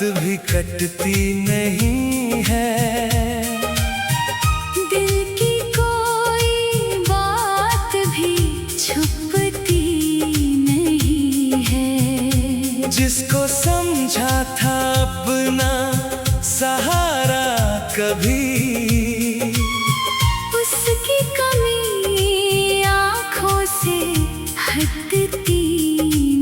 रात भी कटती नहीं है। दिल की कोई बात भी छुपती नहीं है। जिसको समझा था अपना सहारा कभी, उसकी कमी आँखों से हटती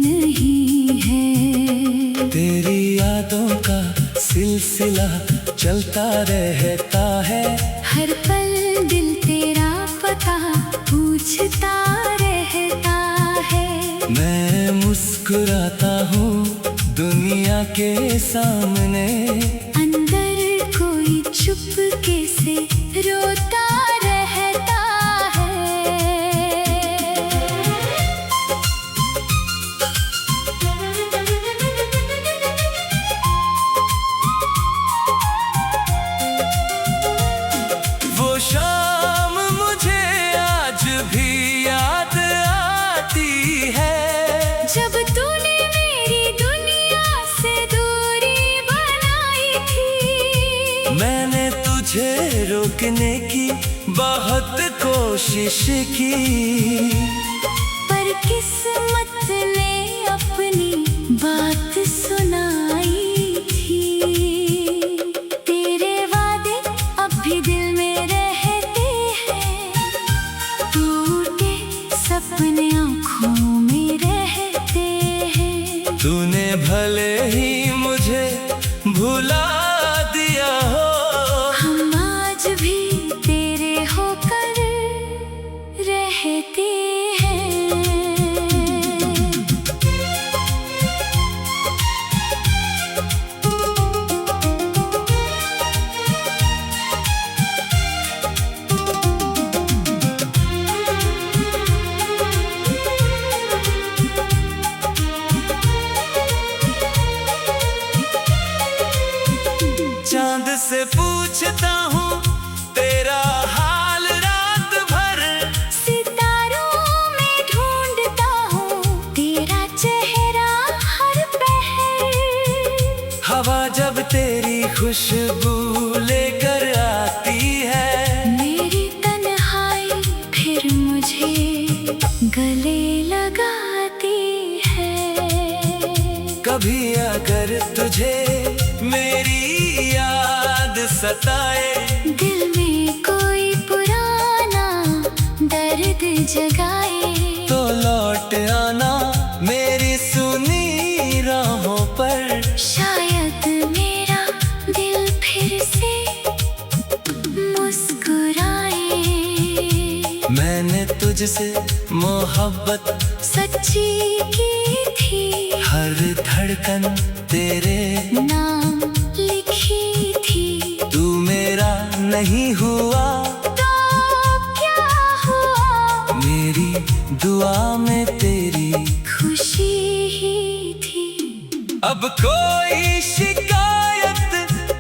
नहीं है। तेरी यादों का सिलसिला चलता रहता है। हर पल दिल तेरा पता पूछता रहता है। मैं मुस्कुराता हूँ दुनिया के सामने, अंदर कोई चुपके से रोता रहता है। वो शाम मुझे आज भी याद आती है। जब तूने मेरी दुनिया से दूरी बनाई थी। मैंने तुझे रोकने की बहुत कोशिश की, पर किस्मत ने अपनी बात सुनाई थी। तेरे वादे अब भी दिल में रहते हैं। टूटे सपने आँखों में रहते हैं। तूने भले ही मुझे भुला दिया हो, हम आज भी तेरे होकर रहते हैं। चांद से पूछता हूँ तेरा हाल रात भर, सितारों में ढूंढता हूँ तेरा चेहरा हर पहर। हवा जब तेरी खुशबू लेकर आती है, मेरी तन्हाई फिर मुझे गले लगाती है। कभी अगर तुझे मेरी याद सताए, दिल में कोई पुराना दर्द जगाए, तो लौट आना मेरी सुनी राहों पर। शायद मेरा दिल फिर से मुस्कुराए। मैंने तुझसे मोहब्बत सच्ची की थी, हर धड़कन तेरे नाम लिखी थी। तू मेरा नहीं हुआ तो क्या हुआ, मेरी दुआ में तेरी खुशी ही थी। अब कोई शिकायत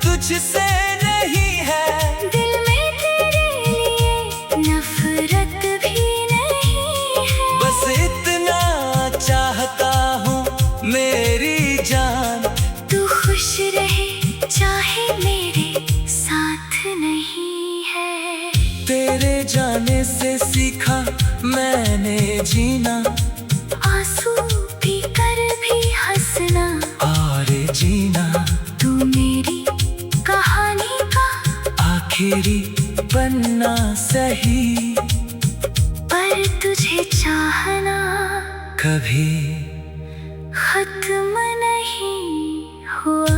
तुझसे नहीं है। दिल में तेरे लिए नफरत भी नहीं है। बस इतना चाहता हूँ मेरी जान, तू खुश रहे चाहे मेरे साथ नहीं है। तेरे जाने से सीखा मैंने जीना, आंसू पी कर भी हंसना और जीना। तू मेरी कहानी का आखिरी पन्ना सही, पर तुझे चाहना कभी खत्म नहीं हुआ।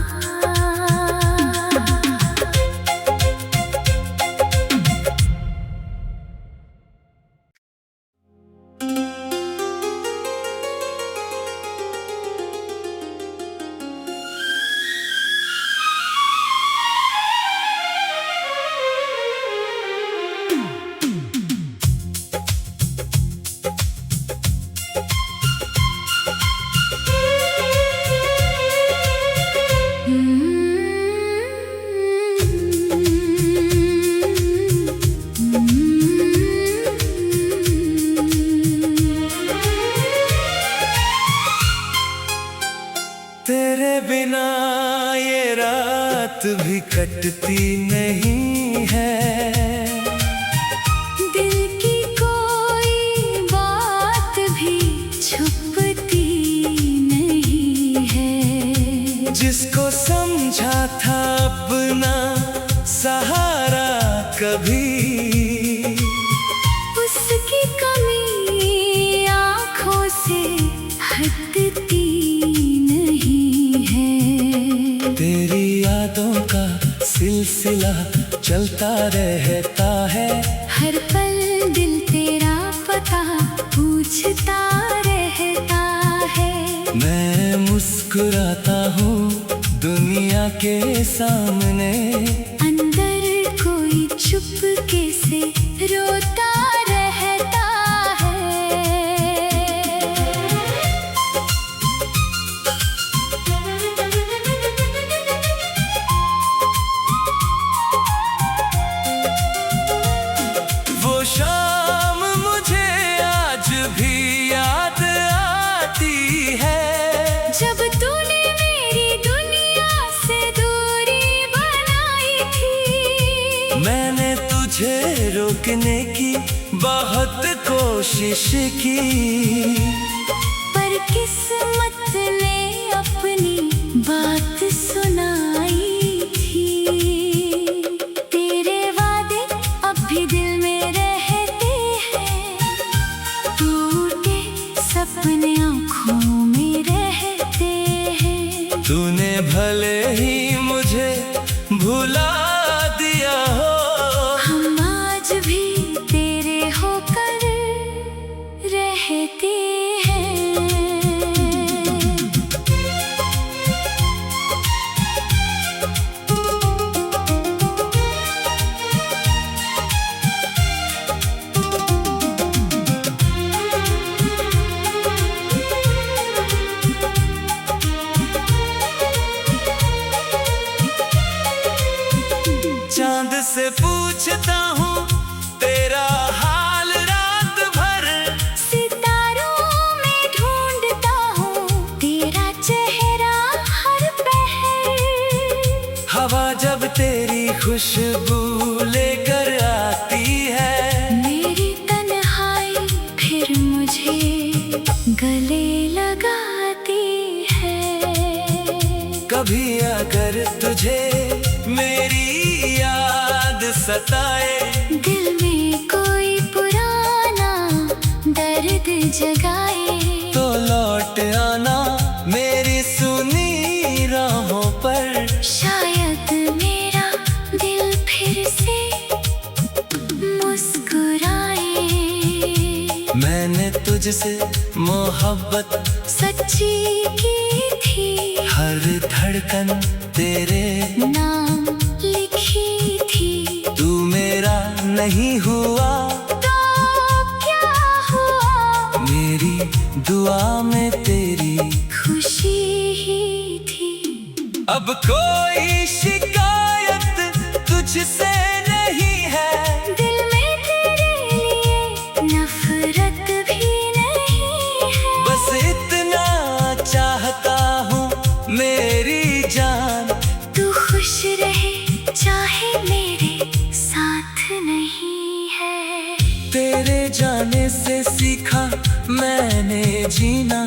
कभी कटती नहीं है। दिल की कोई बात भी छुपती नहीं है। जिसको समझा था अपना सहारा कभी, उसकी कमी आँखों से हटती नहीं है। तेरी यादों का सिलसिला चलता रहता है। हर पल दिल तेरा पता पूछता रहता है। मैं मुस्कुराता हूँ दुनिया के सामने, अंदर कोई चुपके से रोता रहता है। वो शाम मुझे आज भी याद आती है, जब तूने मेरी दुनिया से दूरी बनाई थी। मैंने तुझे रोकने की बहुत कोशिश की, पर किस्मत ने अपनी बात सुनाई थी। तेरे वादे अब भी दिल में रहते हैं, टूटे सपने आँखों में रहते हैं। तूने भले ही मुझे भुला दिया हो, हम आज भी तेरे होकर रहते हैं। चांद से पूछता हूँ तेरा हाल रात भर, सितारों में ढूंढता हूँ तेरा चेहरा हर पहर। हवा जब तेरी खुशबू लेकर आती है, मेरी तन्हाई फिर मुझे गले लगाती है। कभी अगर तुझे मेरी याद सताए, दिल में कोई पुराना दर्द जगाए, तो लौट आना मेरी सुनी राहों पर। शायद मेरा दिल फिर से मुस्कुराए। मैंने तुझसे मोहब्बत सच्ची की थी, हर धड़कन तेरे नाम लिखी थी। तू मेरा नहीं हुआ तो क्या हुआ, मेरी दुआ में तेरी खुशी ही थी। अब कोई शिकायत तुझसे नहीं है, दिल में तेरे लिए नफरत भी नहीं है। बस इतना चाहता हूँ मेरी जान, तू खुश रहे चाहे मेरे साथ नहीं है। तेरे जाने से सीखा मैंने जीना,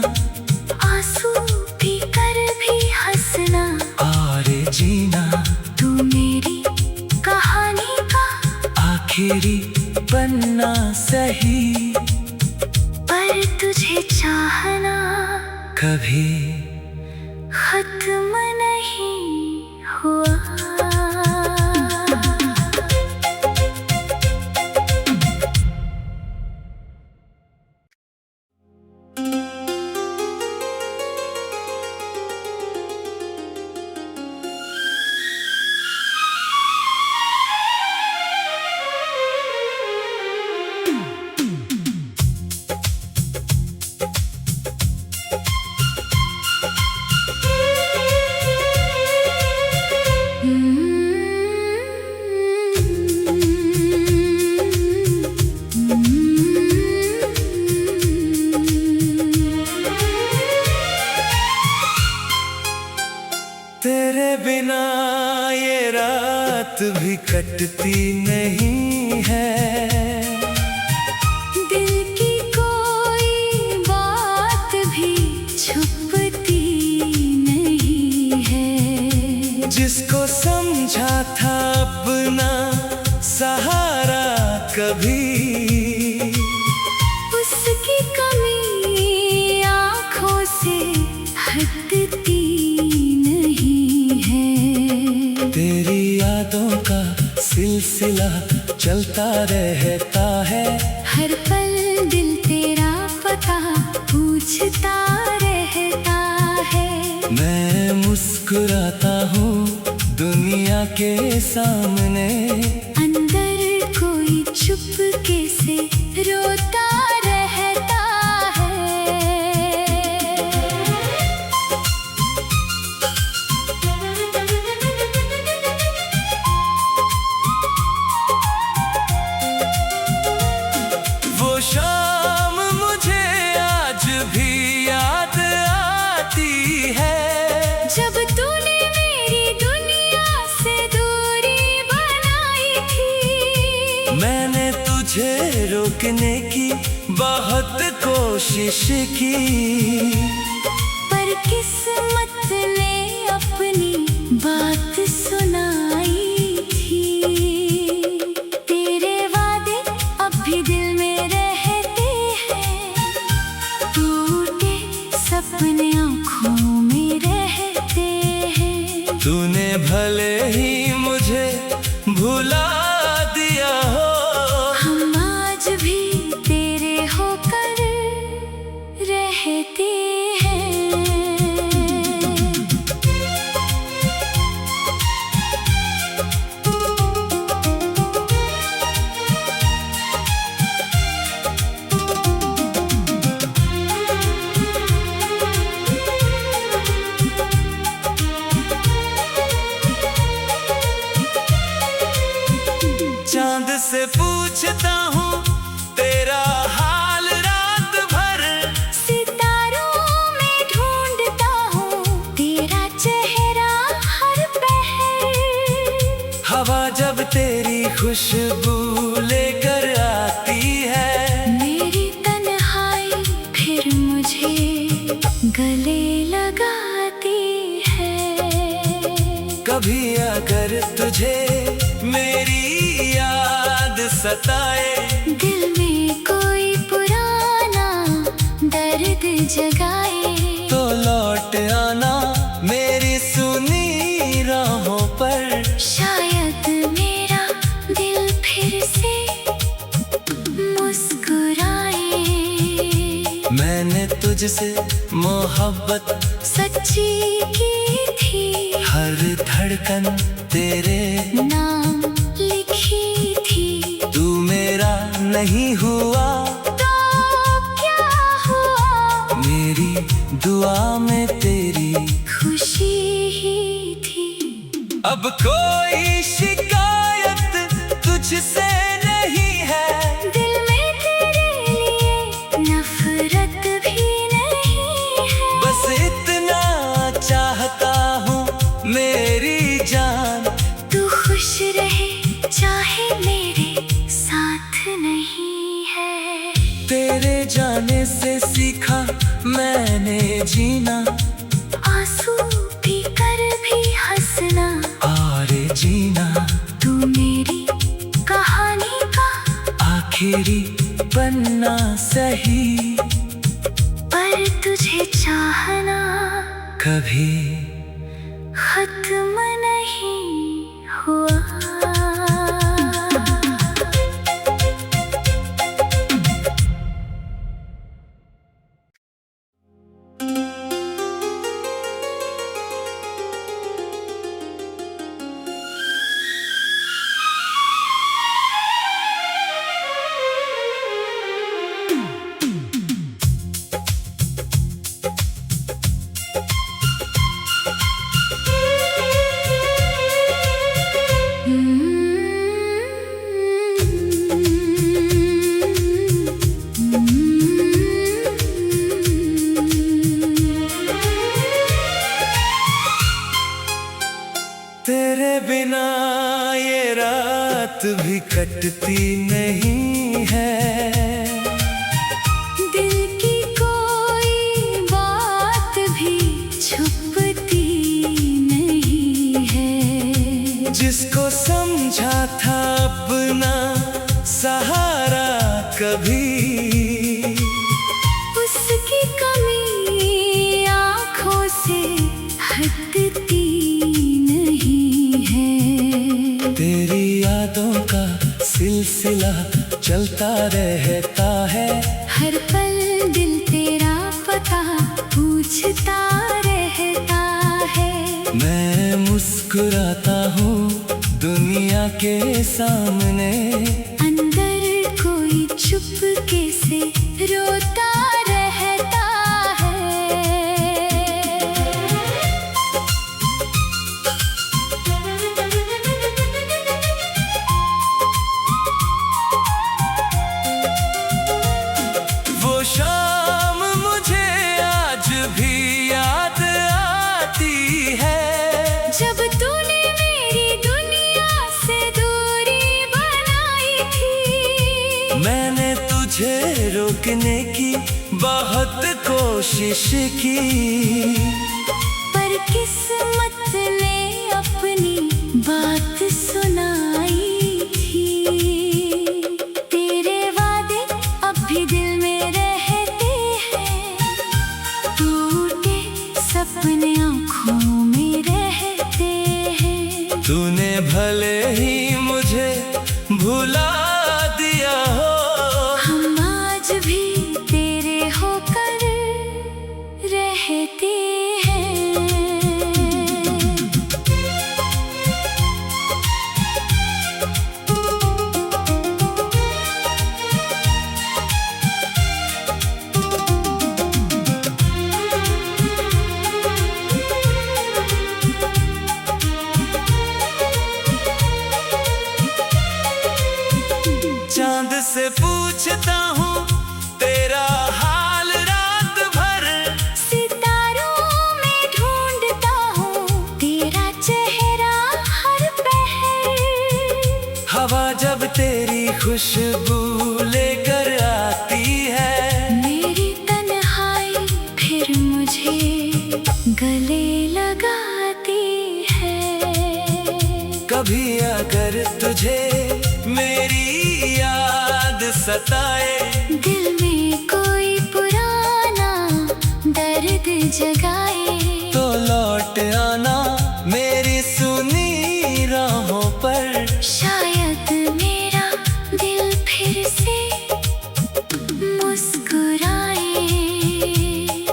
आंसू पी कर भी हंसना। और जीना तू मेरी कहानी का आखिरी पन्ना सही, पर तुझे चाहना कभी खत्म नहीं हुआ। तेरे बिना ये कटती नहीं है। दिल की कोई बात भी छुपती नहीं है। जिसको समझा था अपना सहारा कभी, उसकी कमी आँखों से हटती नहीं है। तेरी यादों का सिलसिला चलता रहता है। हर पल दिल तेरा पता पूछता रहता है। मैं मुस्कुराता हूँ दुनिया के सामने, अंदर कोई चुपके से रोता रहता है। वो शाम मुझे आज भी याद आती है, जब तूने मेरी दुनिया से दूरी बनाई थी। मैंने तुझे रोकने की बहुत कोशिश की, पर किस्मत ने अपनी बात सुनाई थी। तेरे वादे अब भी दिल में रहते हैं, टूटे सपने आँखों में रहते हैं। तूने भले ही मुझे भुला दिया हो, हम आज भी तेरे होकर रहते हैं। चांद से पूछता हूँ तेरा हाल रात भर, सितारों में ढूंढता हूँ तेरा चेहरा हर पहर। हवा जब तेरी खुशबू लेकर आती है, मेरी तन्हाई फिर मुझे गले लगाती है। कभी अगर तुझे मेरी याद सताए, दिल में कोई पुराना दर्द जगाए, तो लौट आना मेरी सुनी राहों पर। शायद मेरा दिल फिर से मुस्कुराए। मैंने तुझसे मोहब्बत सच्ची की थी, हर धड़कन तेरे नाम लिखी थी। तू मेरा नहीं हुआ तो क्या हुआ, मेरी दुआ में तेरी खुशी ही थी। अब कोई शिकायत तुझसे नहीं है, दिल में तेरे लिए नफरत भी नहीं है। बस इतना चाहता हूँ मेरी जान, तू खुश रहे चाहे मेरे साथ नहीं है। तेरे जाने से सीखा मैंने जीना, आंसू पी कर भी हंसना। और जीना तू मेरी कहानी का आखिरी पन्ना सही, पर तुझे चाहना कभी खत्म नहीं हुआ। कभी। उसकी कमी आँखों से हटती नहीं है। तेरी यादों का सिलसिला चलता रहता है। हर पल दिल तेरा पता पूछता रहता है। मैं मुस्कुराता हूँ दुनिया के सामने, अंदर कोई चुपके से रोता रहता है। वो शाम मुझे आज भी याद आती है, जब तूने मेरी दुनिया से दूरी बनाई थी। मैंने तुझे रोकने की बहुत कोशिश की, पर किस्मत ने अपनी बात सुनाई थी। तेरे वादे अब भी दिल में रहते हैं, टूटे सपने आँखों में रहते हैं। तूने भले ही मुझे भुला दिया हो, हम आज भी तेरे होकर रहते हैं। चांद से पूछता हूँ तेरा हाल रात भर, सितारों में ढूंढता हूँ तेरा चेहरा हर पहर। हवा जब तेरी खुशबू लेकर आती है, मेरी तन्हाई फिर मुझे गले लगाती है। कभी अगर तुझे मेरी याद सताए, दिल में कोई पुराना दर्द जगाए, तो लौट आना मेरी सुनी राहों पर। शायद मेरा दिल फिर से मुस्कुराए।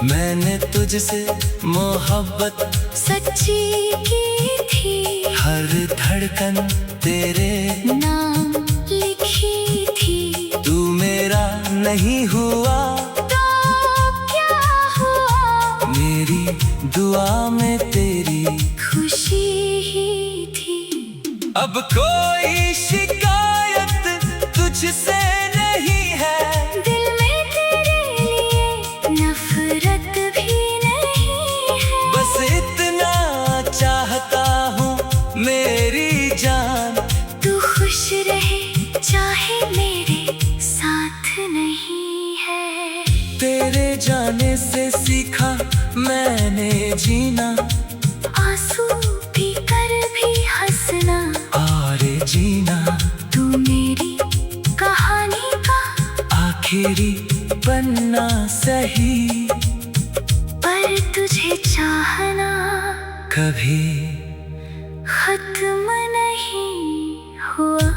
मैंने तुझसे मोहब्बत सच्ची की थी, हर धड़कन तेरे नाम लिखी थी। तू मेरा नहीं हुआ तो क्या हुआ, मेरी दुआ में तेरी खुशी ही थी। अब कोई शिकायत तुझसे नहीं है, दिल में तेरे लिए नफरत भी नहीं है। बस इतना चाहता हूँ मेरी जान, तू खुश रहे चाहे मेरे साथ नहीं है। तेरे जाने से सीखा मैंने जीना, आंसू पी कर भी हंसना, और जीना तू मेरी कहानी का आखिरी पन्ना सही। पर तुझे चाहना कभी खत्म नहीं हुआ।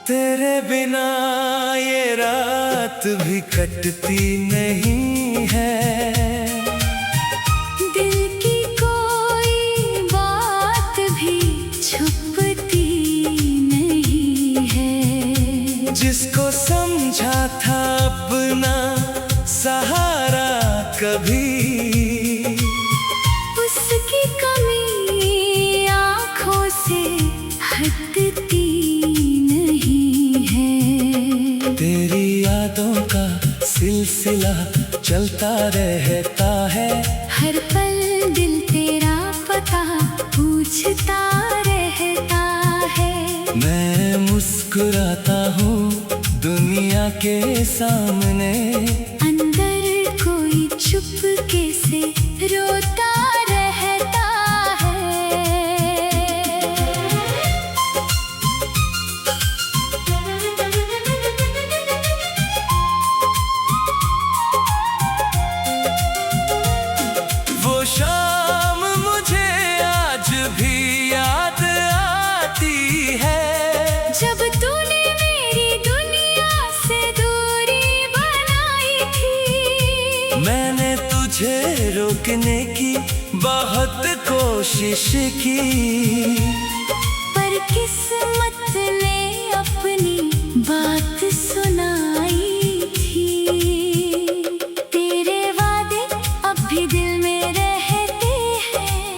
तेरे बिना ये रात भी कटती नहीं है, दिल की कोई बात भी छुपती नहीं है। जिसको समझा था अपना सहारा कभी। उसकी कमी आँखों से हटती नहीं है। तेरी यादों का सिलसिला चलता रहता है। हर पल दिल तेरा पता पूछता रहता है। मैं मुस्कुराता हूँ दुनिया के सामने, अंदर कोई चुपके से रोता रहता है। वो शाम मुझे आज भी याद आती है, जब तूने मेरी दुनिया से दूरी बनाई थी। मैंने तुझे रोकने की बहुत कोशिश की, पर किस्मत ने अपनी बात सुनाई थी। तेरे वादे अब भी दिल में रहते हैं,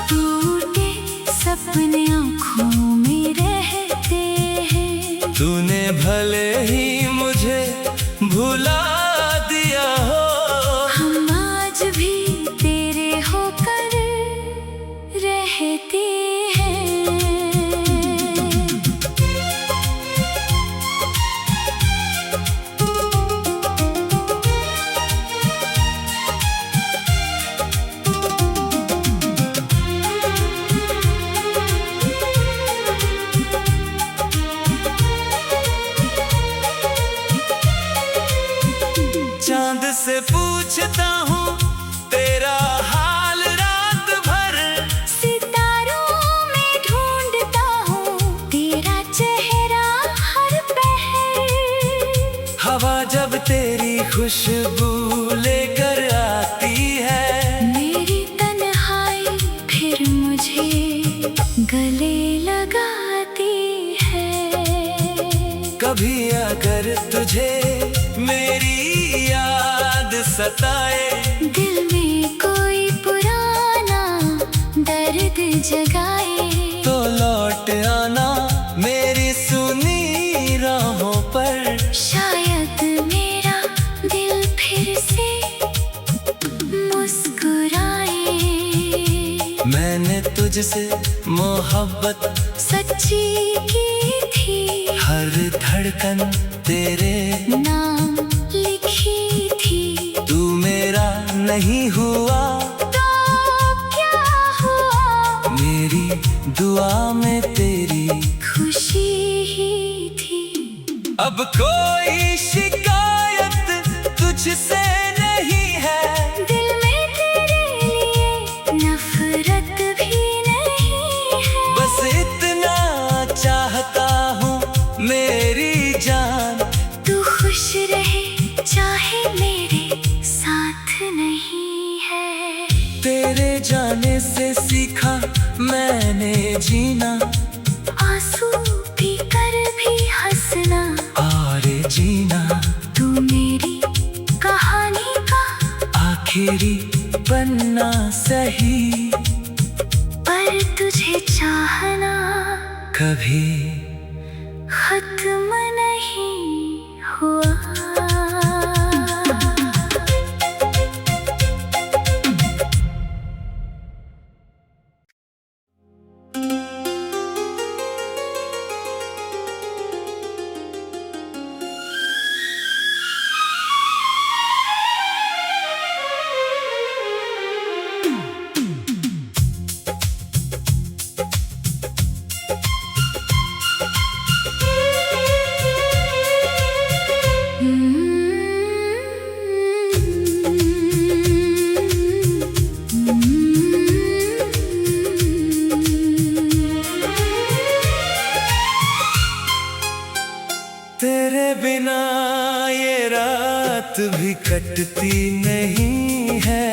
टूटे सपने आँखों में रहते हैं। तूने भले ही मुझे भुला दिया हो, हम आज भी तेरे होकर रहते हैं। चांद से पूछता हूँ तेरा हाल रात भर, सितारों में ढूंढता हूँ तेरा चेहरा हर पहर। हवा जब तेरी खुशबू लेकर आती है, मेरी तन्हाई फिर मुझे गले लगाती है। कभी अगर तुझे मेरी याद सताए, दिल में कोई पुराना दर्द जगाए, तो लौट आना मेरी सुनी राहों पर। शायद मेरा दिल फिर से मुस्कुराए। मैंने तुझसे मोहब्बत सच्ची की थी, हर धड़कन तेरे नाम लिखी थी। तू मेरा नहीं हुआ तो क्या हुआ, मेरी दुआ में तेरी खुशी ही थी। अब कोई शिकायत तुझसे नहीं है, दिल में तेरे लिए नफरत भी नहीं है। बस इतना चाहता हूँ मेरी जान, तू खुश रहे चाहे मेरे साथ नहीं है। तेरे जाने से सीखा मैंने जीना, आंसू पी कर भी हंसना और जीना। तू मेरी कहानी का आखिरी पन्ना सही, पर तुझे चाहना कभी खत्म नहीं हुआ। तेरे बिना ये रात भी कटती नहीं है।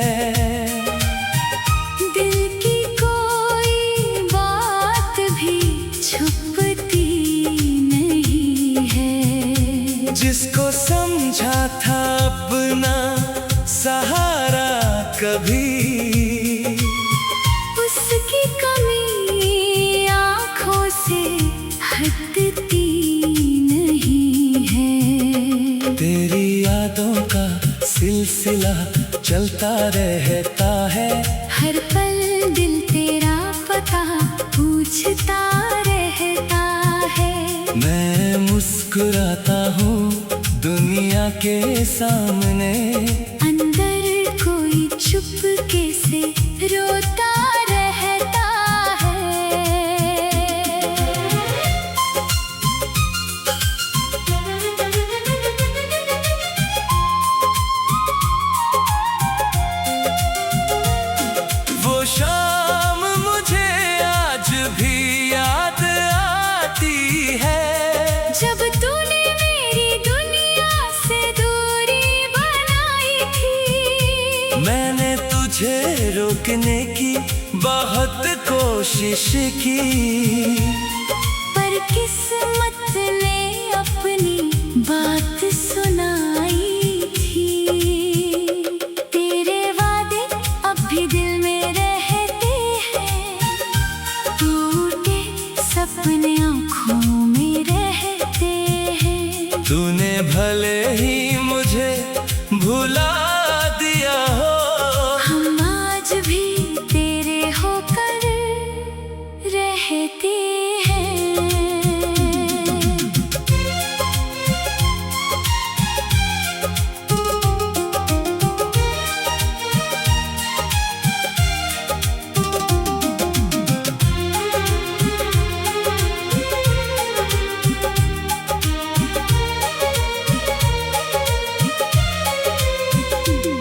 दिल की कोई बात भी छुपती नहीं है। जिसको समझा था अपना सहारा कभी। उसकी कमी आँखों से हटती नहीं है। तेरी यादों का सिलसिला चलता रहता है। हर पल दिल तेरा पता पूछता रहता है। मैं मुस्कुराता हूँ दुनिया के सामने, अंदर कोई चुपके से रोता रहता है। वो शाम मुझे आज भी याद आती है, जब तूने मेरी दुनिया से दूरी बनाई थी। मैंने तुझे रोकने की बहुत कोशिश की, पर किस्मत ने अपनी बात सुनाई थी। तेरे वादे अब भी दिल में रहते हैं, टूटे सपने आँखों में रहते हैं। तूने भले ही मुझे भुला दिया हो, हम आज भी तेरे होकर रहते हैं।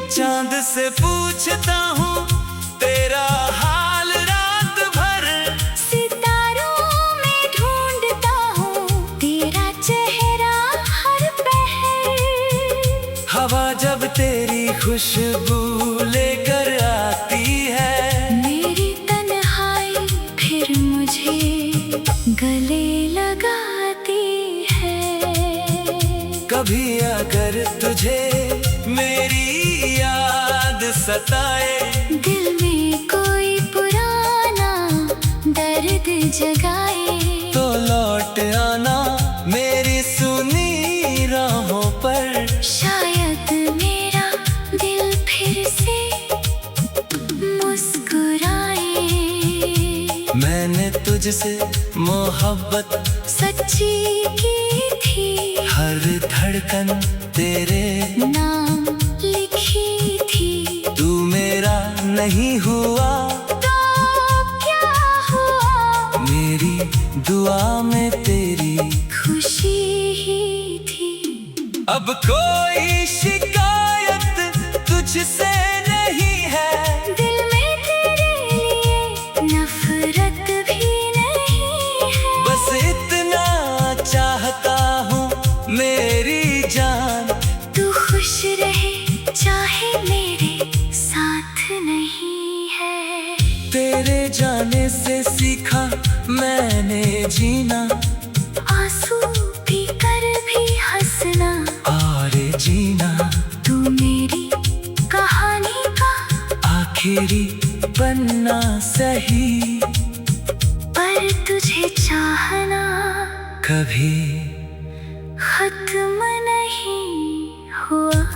चांद से पूछता हूँ तेरा हाल रात भर, सितारों में ढूंढता हूँ तेरा चेहरा हर पहर। हवा जब तेरी खुशबू लेकर आती है, मेरी तन्हाई फिर मुझे गले लगाती है। कभी अगर तुझे मेरी याद सताए, दिल में कोई पुराना दर्द जगाए, तो लौट आना मेरी सुनी राहों पर। शायद मेरा दिल फिर से मुस्कुराए। मैंने तुझसे मोहब्बत सच्ची की थी, हर धड़कन तेरे नाम लिखी थी। तू मेरा नहीं हुआ तो क्या हुआ, मेरी दुआ में तेरी खुशी ही थी। अब कोई शिकायत तुझसे नहीं है, दिल में तेरे लिए नफरत भी नहीं है। बस इतना चाहता हूँ मेरी जान, तू खुश रहे चाहे मेरे साथ नहीं है। तेरे जाने से सीखा मैंने जीना, आंसू पी कर भी हंसना, और जीना तू मेरी कहानी का आखिरी पन्ना सही। पर तुझे चाहना कभी खत्म नहीं हुआ।